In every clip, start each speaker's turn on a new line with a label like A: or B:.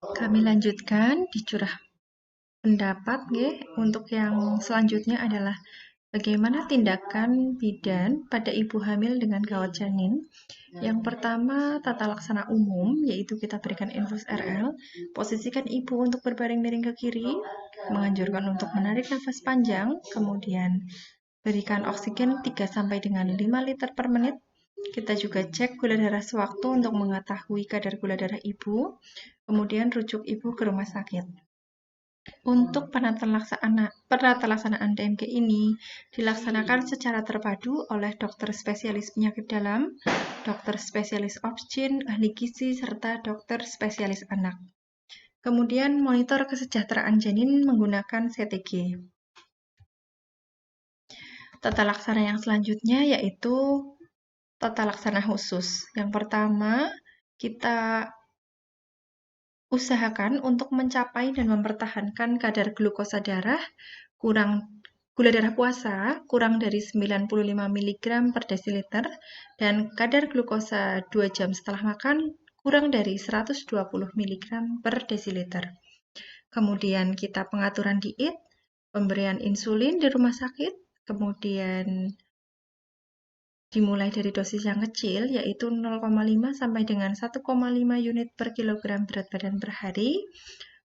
A: Kami lanjutkan di curah pendapat nggih. Untuk yang selanjutnya adalah bagaimana tindakan bidan pada ibu hamil dengan gawat janin. Yang pertama, tata laksana umum, yaitu kita berikan infus RL, posisikan ibu untuk berbaring miring ke kiri, menganjurkan untuk menarik nafas panjang, kemudian berikan oksigen 3 sampai dengan 5 liter per menit. Kita juga cek gula darah sewaktu untuk mengetahui kadar gula darah ibu, kemudian rujuk ibu ke rumah sakit. Untuk penata laksanaan DMG ini dilaksanakan secara terpadu oleh dokter spesialis penyakit dalam, dokter spesialis obstin, ahli gizi, serta dokter spesialis anak. Kemudian monitor kesejahteraan janin menggunakan CTG. Tata laksana yang selanjutnya yaitu tata laksana khusus. Yang pertama, kita usahakan untuk mencapai dan mempertahankan kadar glukosa darah gula darah puasa kurang dari 95 mg per desiliter dan kadar glukosa 2 jam setelah makan kurang dari 120 mg per desiliter. Kemudian kita pengaturan diet, pemberian insulin di rumah sakit, kemudian dimulai dari dosis yang kecil, yaitu 0,5 sampai dengan 1,5 unit per kilogram berat badan per hari.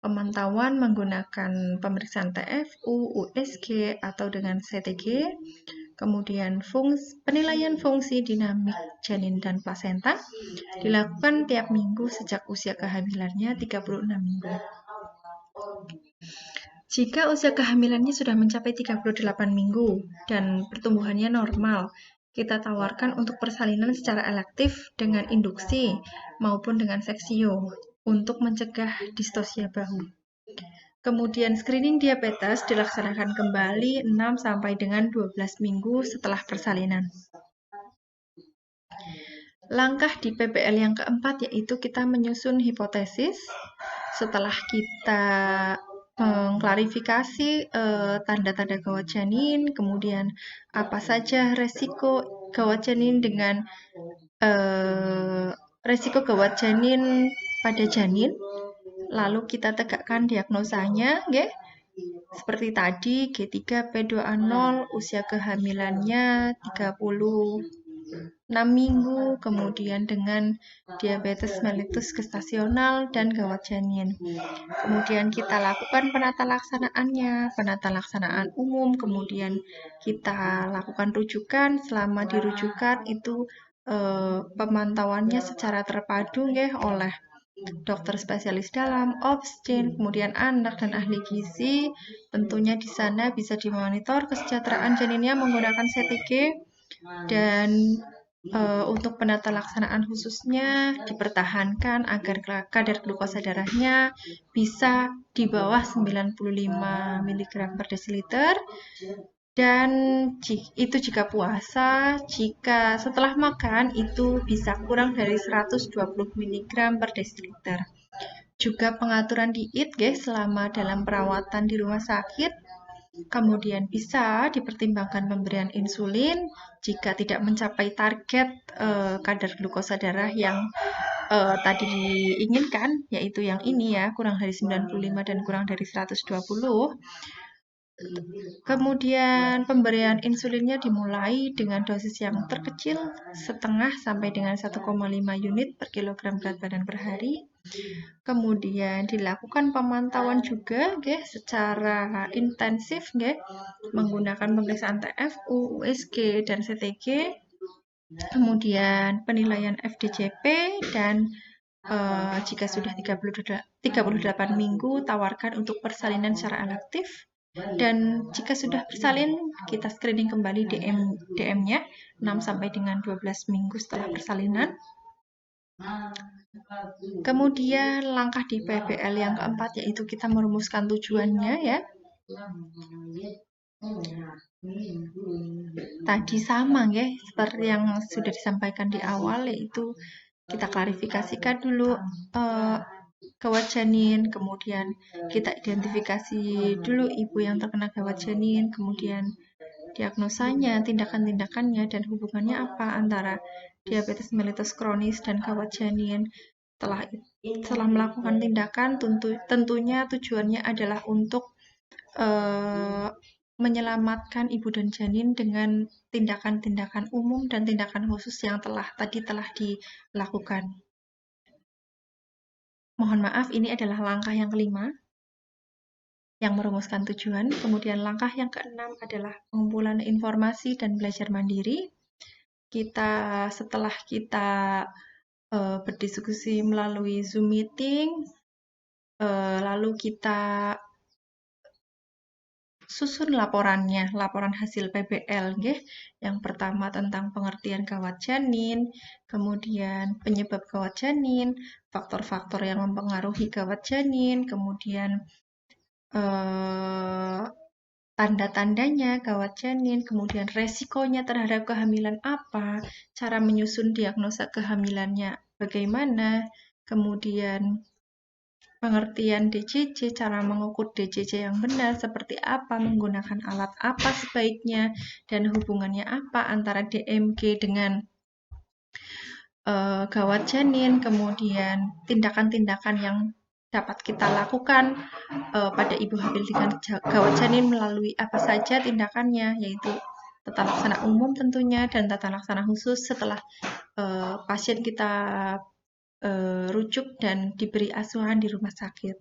A: Pemantauan menggunakan pemeriksaan TFU, USG, atau dengan CTG. Kemudian penilaian fungsi dinamik janin dan plasenta dilakukan tiap minggu sejak usia kehamilannya 36 minggu. Jika usia kehamilannya sudah mencapai 38 minggu dan pertumbuhannya normal, kita tawarkan untuk persalinan secara elektif dengan induksi maupun dengan seksio untuk mencegah distosia bahu. Kemudian screening diabetes dilaksanakan kembali 6 sampai dengan 12 minggu setelah persalinan. Langkah di PBL yang keempat yaitu kita menyusun hipotesis. Setelah kita mengklarifikasi tanda-tanda gawat janin, kemudian apa saja resiko gawat janin dengan resiko gawat janin pada janin, lalu kita tegakkan diagnosanya, nggih. Seperti tadi, G3P2A0, usia kehamilannya 36 minggu, kemudian dengan diabetes mellitus gestasional dan gawat janin. Kemudian kita lakukan penata laksanaan umum, kemudian kita lakukan rujukan. Selama di rujukan itu pemantauannya secara terpadu nggih oleh dokter spesialis dalam, obstin, kemudian anak dan ahli gizi. Tentunya di sana bisa dimonitor kesejahteraan janinnya menggunakan CTG dan untuk penata laksanaan khususnya dipertahankan agar kadar glukosa darahnya bisa di bawah 95 mg per desiliter. Dan itu jika puasa, jika setelah makan itu bisa kurang dari 120 mg per desiliter. Juga pengaturan diet guys selama dalam perawatan di rumah sakit. Kemudian bisa dipertimbangkan pemberian insulin jika tidak mencapai target kadar glukosa darah yang tadi diinginkan, yaitu yang ini ya, kurang dari 95 dan kurang dari 120. Kemudian pemberian insulinnya dimulai dengan dosis yang terkecil, setengah sampai dengan 1,5 unit per kilogram berat badan per hari. Kemudian dilakukan pemantauan juga secara intensif menggunakan pemeriksaan TFU, USG, dan CTG. Kemudian penilaian FDCP dan jika sudah 38 minggu tawarkan untuk persalinan secara elektif. Dan jika sudah bersalin, kita screening kembali DM-nya 6 sampai dengan 12 minggu setelah persalinan. Kemudian langkah di PBL yang keempat yaitu kita merumuskan tujuannya ya. Tadi sama ya, seperti yang sudah disampaikan di awal, yaitu kita klarifikasikan dulu gawat janin, kemudian kita identifikasi dulu ibu yang terkena gawat janin, kemudian diagnosanya, tindakan-tindakannya, dan hubungannya apa antara diabetes mellitus kronis dan gawat janin. setelah melakukan tindakan, tentunya tujuannya adalah untuk menyelamatkan ibu dan janin dengan tindakan-tindakan umum dan tindakan khusus yang tadi telah dilakukan. Mohon maaf, ini adalah langkah yang kelima yang merumuskan tujuan. Kemudian langkah yang keenam adalah pengumpulan informasi dan belajar mandiri. Setelah kita berdiskusi melalui Zoom meeting, lalu kita susun laporan hasil PBL nggih. Yang pertama tentang pengertian gawat janin, kemudian penyebab gawat janin, faktor-faktor yang mempengaruhi gawat janin, kemudian tanda-tandanya gawat janin, kemudian resikonya terhadap kehamilan apa, cara menyusun diagnosa kehamilannya bagaimana, kemudian pengertian DJJ, cara mengukur DJJ yang benar seperti apa, menggunakan alat apa sebaiknya, dan hubungannya apa antara DMG dengan gawat janin, kemudian tindakan-tindakan yang dapat kita lakukan pada ibu hamil dengan gawat janin melalui apa saja tindakannya, yaitu tata laksana umum tentunya dan tata laksana khusus setelah pasien kita rujuk dan diberi asuhan di rumah sakit.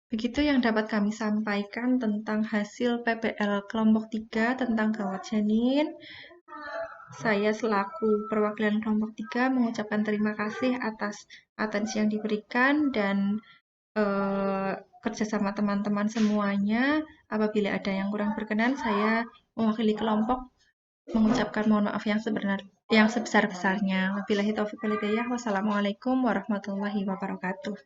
A: Begitu yang dapat kami sampaikan tentang hasil PBL kelompok 3 tentang gawat janin. Saya selaku perwakilan kelompok 3 mengucapkan terima kasih atas atensi yang diberikan dan kerjasama teman-teman semuanya. Apabila ada yang kurang berkenan, saya mewakili kelompok mengucapkan mohon maaf yang sebesar-besarnya. Wabillahi taufiq wal hidayah. Wassalamualaikum warahmatullahi wabarakatuh.